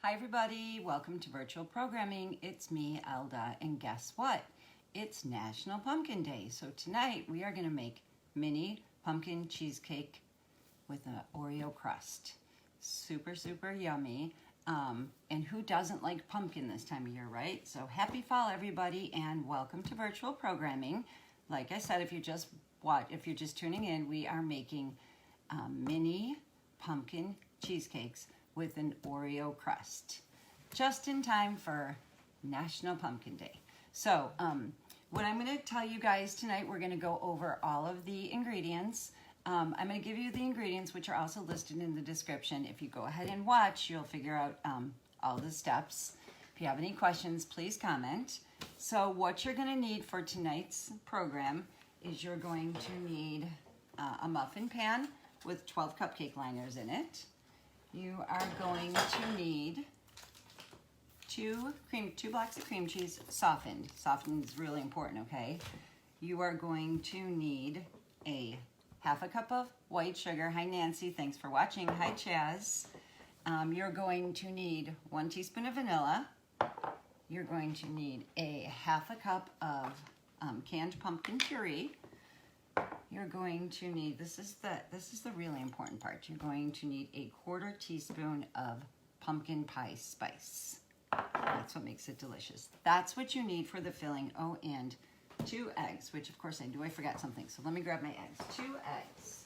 Hi everybody, welcome to Virtual Programming. It's me, Elda, and guess what? It's National Pumpkin Day. So tonight we are going to make mini pumpkin cheesecake with an Oreo crust. Super, super yummy. And who doesn't like pumpkin this time of year, right? So happy fall everybody, and welcome to Virtual Programming. Like I said, if you're just tuning in, we are making mini pumpkin cheesecakes with an Oreo crust, just in time for National Pumpkin Day. So what I'm going to tell you guys tonight, we're going to go over all of the ingredients. I'm going to give you the ingredients, which are also listed in the description. If you go ahead and watch, you'll figure out all the steps. If you have any questions, please comment. So what you're going to need for tonight's program is you're going to need a muffin pan with 12 cupcake liners in it. You are going to need two blocks of cream cheese, softened. Softened is really important, okay? You are going to need a half a cup of white sugar. Hi, Nancy. Thanks for watching. Hi, Chaz. You're going to need 1 teaspoon of vanilla. You're going to need a half a cup of canned pumpkin puree. You're going to need, this is the really important part. You're going to need a 1/4 teaspoon of pumpkin pie spice. That's what makes it delicious. That's what you need for the filling. Oh, and 2 eggs, which of course I forgot something. So let me grab my eggs. 2 eggs.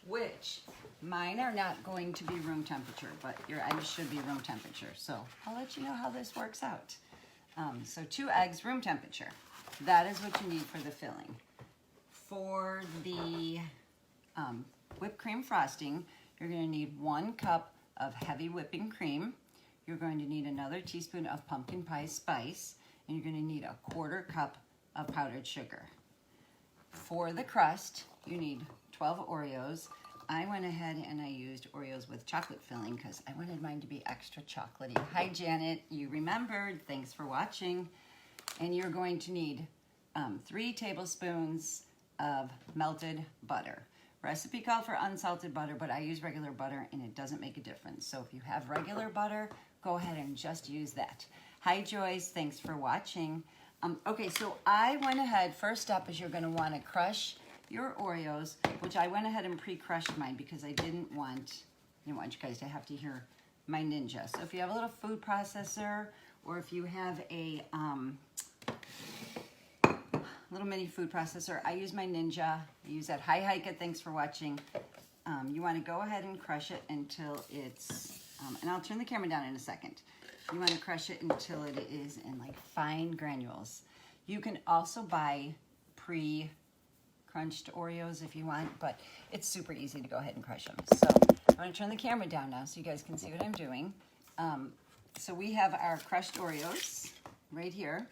Which mine are not going to be room temperature, but your eggs should be room temperature. So I'll let you know how this works out. So 2 eggs, room temperature. That is what you need for the filling. For the whipped cream frosting, you're going to need 1 cup of heavy whipping cream. You're going to need another teaspoon of pumpkin pie spice, and you're going to need a 1/4 cup of powdered sugar. For the crust, you need 12 Oreos. I went ahead and I used Oreos with chocolate filling because I wanted mine to be extra chocolatey. Hi, Janet. You remembered. Thanks for watching. And you're going to need 3 tablespoons of melted butter. Recipe called for unsalted butter, but I use regular butter and it doesn't make a difference. So if you have regular butter, go ahead and just use that. Hi, Joyce. Thanks for watching. Okay, so I went ahead. First step is you're going to want to crush your Oreos, which I went ahead and pre-crushed mine because I didn't want you guys to have to hear my Ninja. So if you have a little food processor, or if you have a little mini food processor, I use my Ninja. I use that. Hi, Heike, thanks for watching. You want to go ahead and crush it until it's, and I'll turn the camera down in a second. You want to crush it until it is in like fine granules. You can also buy pre-crunched Oreos if you want, but it's super easy to go ahead and crush them. So I'm going to turn the camera down now so you guys can see what I'm doing. So we have our crushed Oreos right here,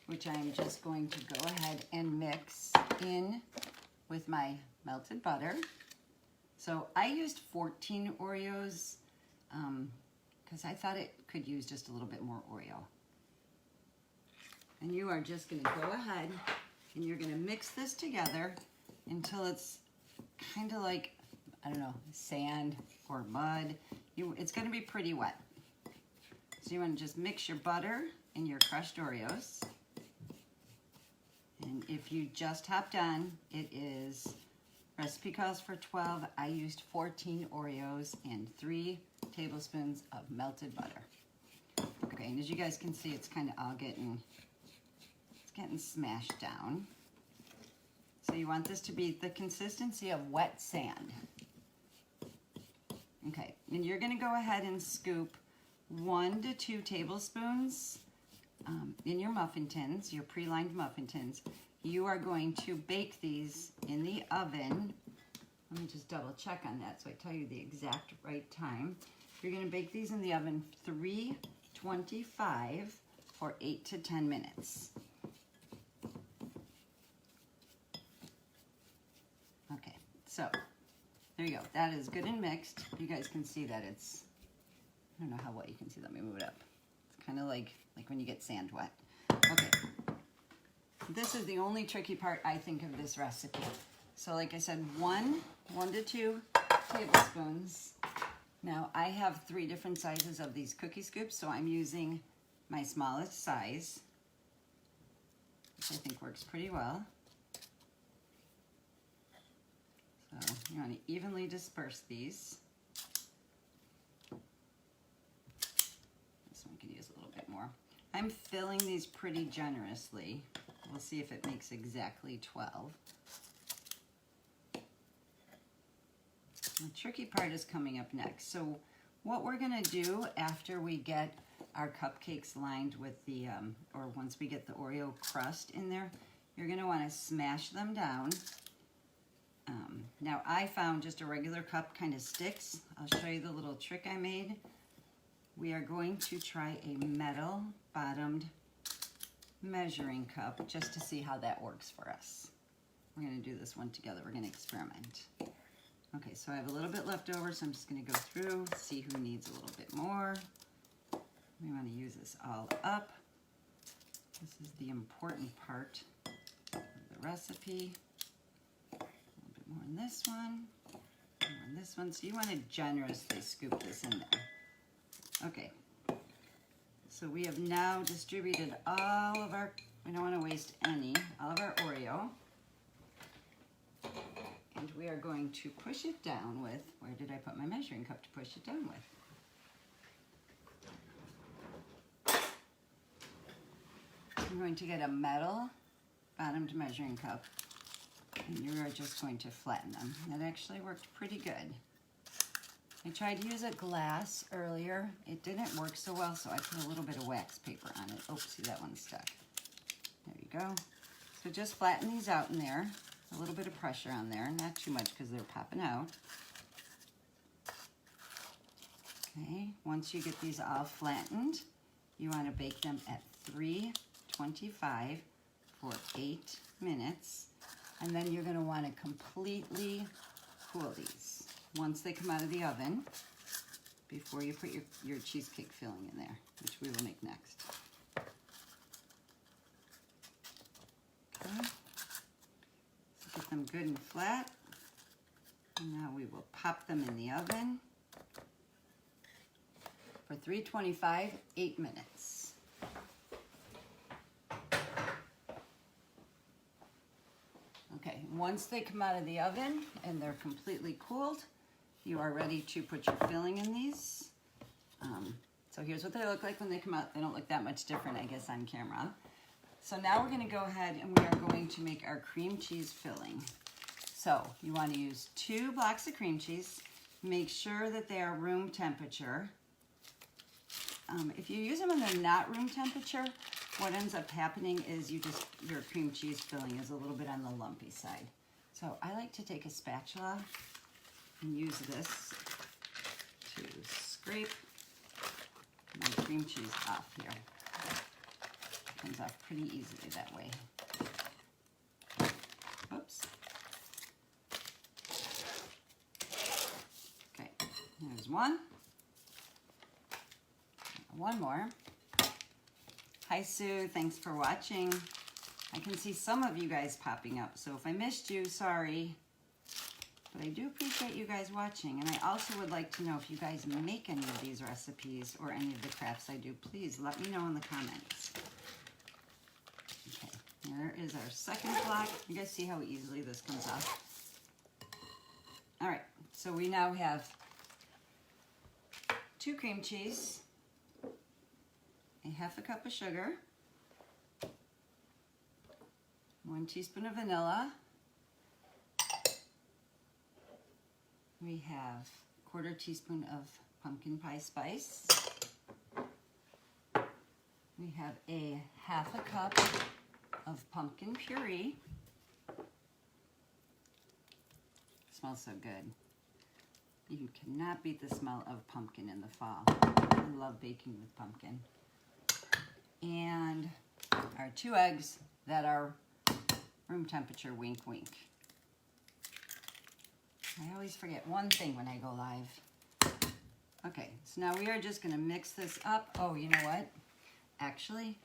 which I'm just going to go ahead and mix in with my melted butter. So I used 14 Oreos because I thought it could use just a little bit more Oreo. And you are just going to go ahead and you're going to mix this together until it's kind of like, I don't know, sand or mud. It's going to be pretty wet. So you want to just mix your butter and your crushed Oreos. And if you just hopped on, it is, recipe calls for 12. I used 14 Oreos and 3 tablespoons of melted butter. Okay, and as you guys can see, it's kind of all getting smashed down. So you want this to be the consistency of wet sand. Okay, and you're going to go ahead and scoop 1 to 2 tablespoons in your muffin tins, your pre-lined muffin tins. You are going to bake these in the oven. Let me just double check on that so I tell you the exact right time. You're going to bake these in the oven 325 for 8 to 10 minutes. Okay, so there you go. That is good and mixed. You guys can see that it's, I don't know how well you can see. Let me move it up. It's kind of like when you get sand wet. Okay. This is the only tricky part, I think, of this recipe. So like I said, one to 2 tablespoons. Now I have 3 different sizes of these cookie scoops, so I'm using my smallest size, which I think works pretty well. So you want to evenly disperse these. This one can use a little bit more. I'm filling these pretty generously. We'll see if it makes exactly 12. The tricky part is coming up next. So what we're gonna do after we get our cupcakes lined with the, or once we get the Oreo crust in there, you're gonna wanna smash them down. Now I found just a regular cup kind of sticks. I'll show you the little trick I made. We are going to try a metal bottomed measuring cup just to see how that works for us. We're gonna do this one together. We're gonna experiment. Okay, so I have a little bit left over, so I'm just gonna go through, see who needs a little bit more. We wanna use this all up. This is the important part of the recipe. A little bit more in this one, more in this one. So you wanna generously scoop this in there. Okay, so we have now distributed all of our, we don't wanna waste any, all of our Oreo. And we are going to push it down with, where did I put my measuring cup to push it down with? I'm going to get a metal bottomed measuring cup, and you are just going to flatten them. That actually worked pretty good. I tried to use a glass earlier. It didn't work so well, so I put a little bit of wax paper on it. Oh, see, that one's stuck. There you go. So just flatten these out in there. A little bit of pressure on there, not too much because they're popping out. Okay, once you get these all flattened, you want to bake them at 325 for 8 minutes. And then you're going to want to completely cool these once they come out of the oven before you put your cheesecake filling in there, which we will make next. Okay. Get them good and flat. And now we will pop them in the oven for 325, 8 minutes. Okay, once they come out of the oven and they're completely cooled, you are ready to put your filling in these. So here's what they look like when they come out. They don't look that much different, I guess, on camera. So now we're gonna go ahead and we are going to make our cream cheese filling. So you wanna use 2 blocks of cream cheese. Make sure that they are room temperature. If you use them and they're not room temperature, what ends up happening is your cream cheese filling is a little bit on the lumpy side. So I like to take a spatula and use this to scrape my cream cheese off here. Comes off pretty easily that way. Oops. Okay, there's one. One more. Hi Sue, thanks for watching. I can see some of you guys popping up, so if I missed you, sorry. But I do appreciate you guys watching, and I also would like to know if you guys make any of these recipes or any of the crafts I do. Please let me know in the comments. Here is our second block. You guys see how easily this comes off? All right, so we now have 2 cream cheese, a half a cup of sugar, 1 teaspoon of vanilla. We have 1/4 teaspoon of pumpkin pie spice. We have a half a cup of pumpkin puree. Smells so good. You cannot beat the smell of pumpkin in the fall. I love baking with pumpkin. And our 2 eggs that are room temperature, wink, wink. I always forget one thing when I go live. Okay, so now we are just gonna mix this up. Oh, you know what? Actually,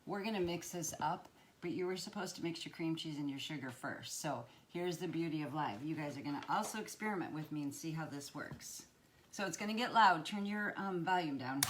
we're gonna mix this up, but you were supposed to mix your cream cheese and your sugar first. So here's the beauty of live. You guys are gonna also experiment with me and see how this works. So it's gonna get loud. Turn your volume down.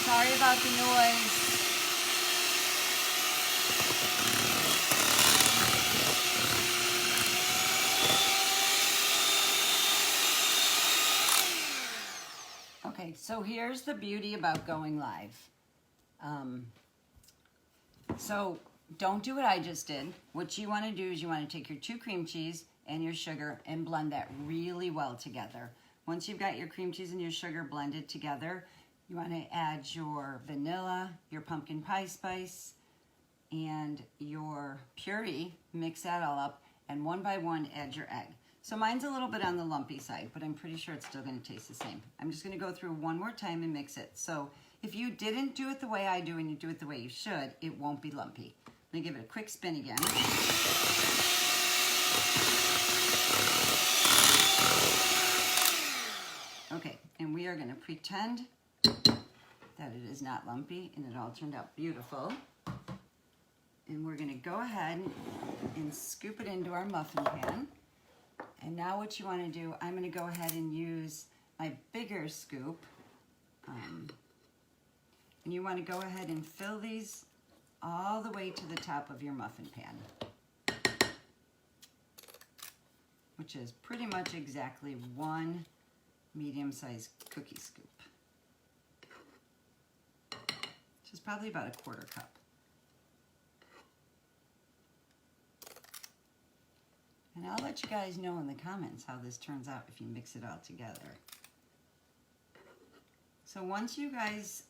Sorry about the noise. Okay, so here's the beauty about going live. So don't do what I just did. What you want to do is you want to take your 2 cream cheese and your sugar and blend that really well together. Once you've got your cream cheese and your sugar blended together, you want to add your vanilla, your pumpkin pie spice, and your puree. Mix that all up, and one by one add your egg. So mine's a little bit on the lumpy side, but I'm pretty sure it's still going to taste the same. I'm just going to go through one more time and mix it. So if you didn't do it the way I do and you do it the way you should, it won't be lumpy. Let me give it a quick spin again. Okay, and we are going to pretend that it is not lumpy and it all turned out beautiful. And we're going to go ahead and scoop it into our muffin pan. And now what you want to do, I'm going to go ahead and use my bigger scoop. And you want to go ahead and fill these all the way to the top of your muffin pan, which is pretty much exactly 1 medium-sized cookie scoop, which is probably about a 1/4 cup. And I'll let you guys know in the comments how this turns out if you mix it all together. So once you guys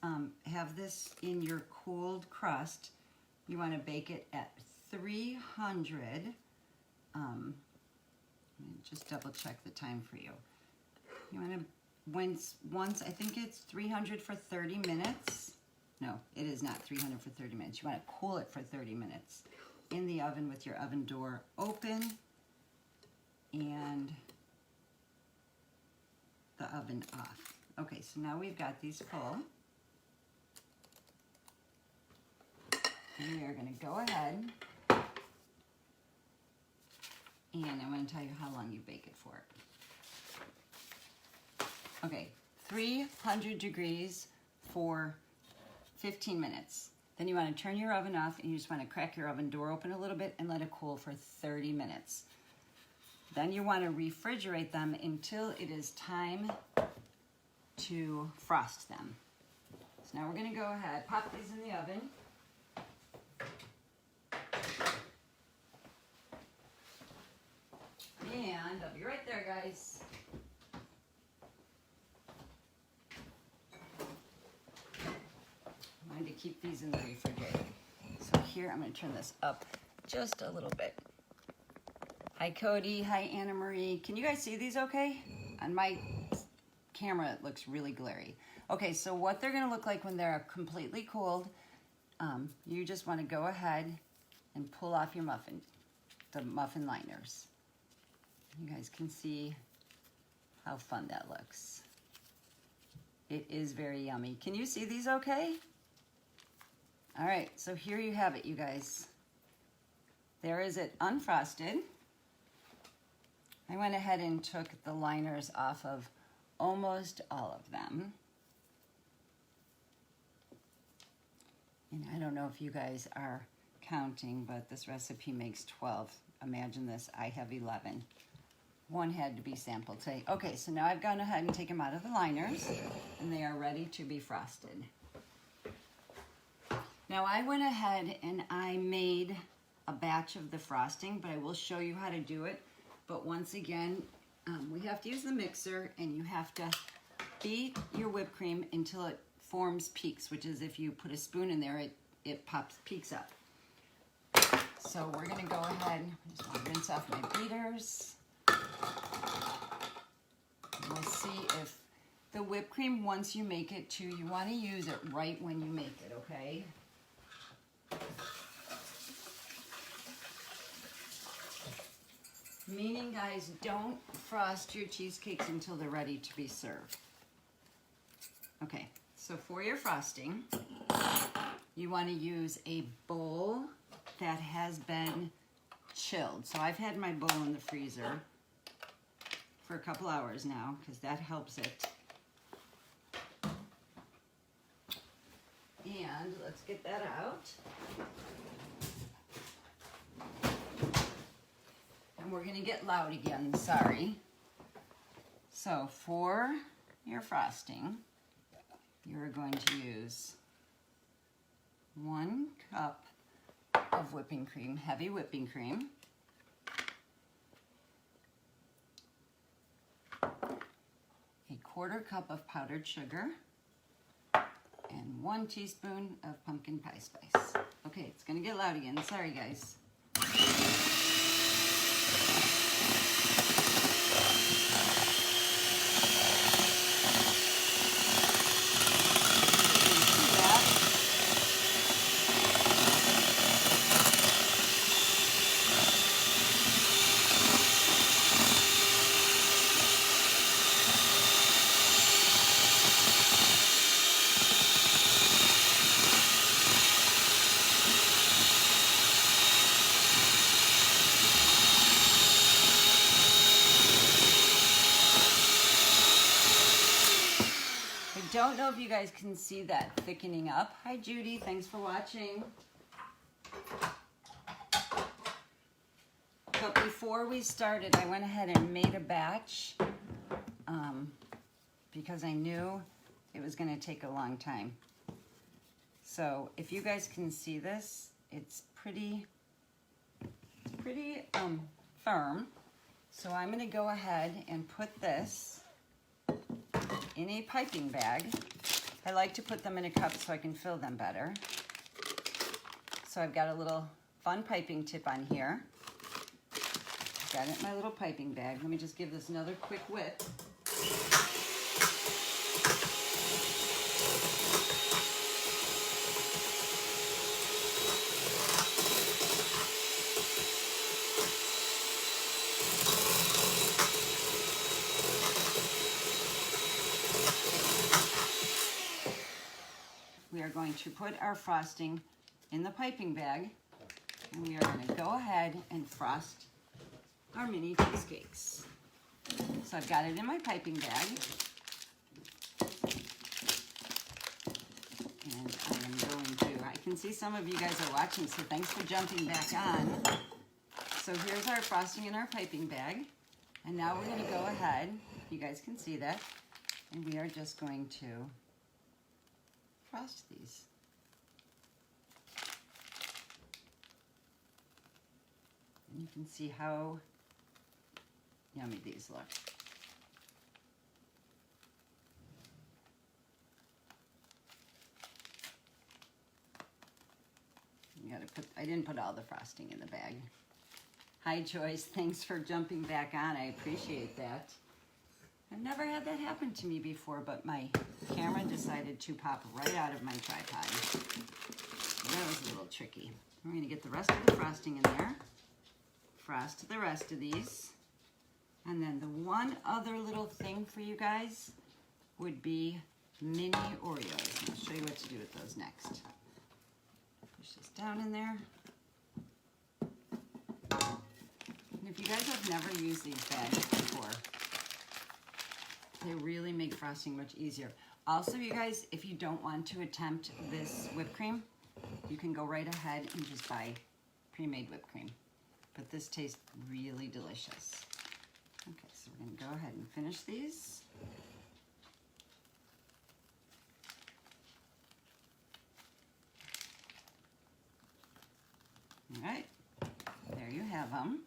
have this in your cooled crust, you want to bake it at 300. Let me just double check the time for you. You want to, once I think it's 300 for 30 minutes. No, it is not 300 for 30 minutes. You want to cool it for 30 minutes in the oven with your oven door open and the oven off. Okay, so now we've got these full. And we are going to go ahead and I'm going to tell you how long you bake it for. Okay, 300 degrees for 15 minutes. Then you want to turn your oven off and you just want to crack your oven door open a little bit and let it cool for 30 minutes. Then you want to refrigerate them until it is time to frost them. So now we're going to go ahead, pop these in the oven. And I'll be right there, guys. I wanted to keep these in the refrigerator. So here, I'm going to turn this up just a little bit. Hi, Cody. Hi, Anna Marie. Can you guys see these okay? On my camera, it looks really glary. Okay, so what they're going to look like when they're completely cooled, you just want to go ahead and pull off your muffin, the muffin liners. You guys can see how fun that looks. It is very yummy. Can you see these okay? All right, so here you have it, you guys. There is it unfrosted. I went ahead and took the liners off of almost all of them. And I don't know if you guys are counting, but this recipe makes 12. Imagine this, I have 11. One had to be sampled today. Okay, so now I've gone ahead and taken them out of the liners, and they are ready to be frosted. Now I went ahead and I made a batch of the frosting, but I will show you how to do it. But once again, we have to use the mixer, and you have to beat your whipped cream until it forms peaks, which is if you put a spoon in there, it peaks up. So we're gonna go ahead, I just want to rinse off my beaters. We'll see if the whipped cream, once you make it too, you want to use it right when you make it, okay? Meaning, guys, don't frost your cheesecakes until they're ready to be served. Okay, so for your frosting, you want to use a bowl that has been chilled. So I've had my bowl in the freezer for a couple hours now because that helps it. And let's get that out. And we're gonna get loud again, sorry. So for your frosting, you're going to use 1 cup of whipping cream, heavy whipping cream. A 1/4 cup of powdered sugar. And 1 teaspoon of pumpkin pie spice. Okay, it's gonna get loud again. Sorry, guys. Don't know if you guys can see that thickening up. Hi Judy, thanks for watching. But before we started, I went ahead and made a batch because I knew it was going to take a long time. So if you guys can see this, it's pretty firm. So I'm going to go ahead and put this in a piping bag. I like to put them in a cup so I can fill them better. So I've got a little fun piping tip on here. Got it in my little piping bag. Let me just give this another quick whip. We are going to put our frosting in the piping bag, and we are going to go ahead and frost our mini cheesecakes. So I've got it in my piping bag, and I am going to, I can see some of you guys are watching, so thanks for jumping back on. So here's our frosting in our piping bag, and now we're going to go ahead, you guys can see that, and we are just going to frost these. And you can see how yummy these look. You gotta put, I didn't put all the frosting in the bag. Hi Joyce, thanks for jumping back on. I appreciate that. I've never had that happen to me before, but my camera decided to pop right out of my tripod. That was a little tricky. We're gonna get the rest of the frosting in there. Frost the rest of these. And then the one other little thing for you guys would be mini Oreos. I'll show you what to do with those next. Push this down in there. And if you guys have never used these bags before, they really make frosting much easier. Also, you guys, if you don't want to attempt this whipped cream, you can go right ahead and just buy pre-made whipped cream. But this tastes really delicious. Okay, so we're gonna go ahead and finish these. All right, there you have them.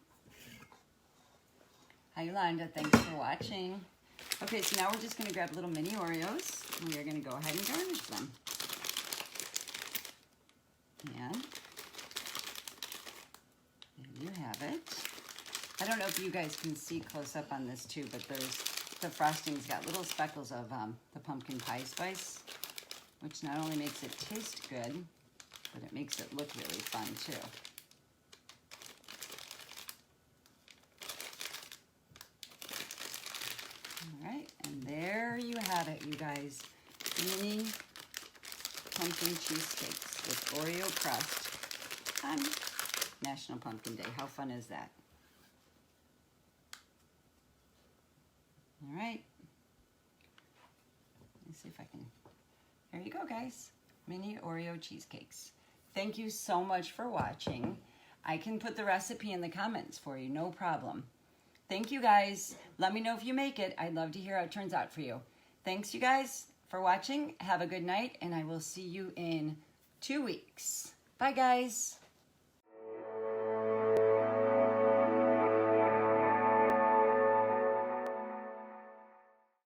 Hi, Yolanda. Thanks for watching. Okay, so now we're just going to grab little mini Oreos. And we are going to go ahead and garnish them. And there you have it. I don't know if you guys can see close up on this too, but the frosting's got little speckles of the pumpkin pie spice, which not only makes it taste good, but it makes it look really fun too. All right, and there you have it, you guys. Mini pumpkin cheesecakes with Oreo crust on National Pumpkin Day. How fun is that? All right. Let me see if I can. There you go, guys. Mini Oreo cheesecakes. Thank you so much for watching. I can put the recipe in the comments for you, no problem. Thank you, guys. Let me know if you make it. I'd love to hear how it turns out for you. Thanks, you guys, for watching. Have a good night, and I will see you in 2 weeks. Bye, guys.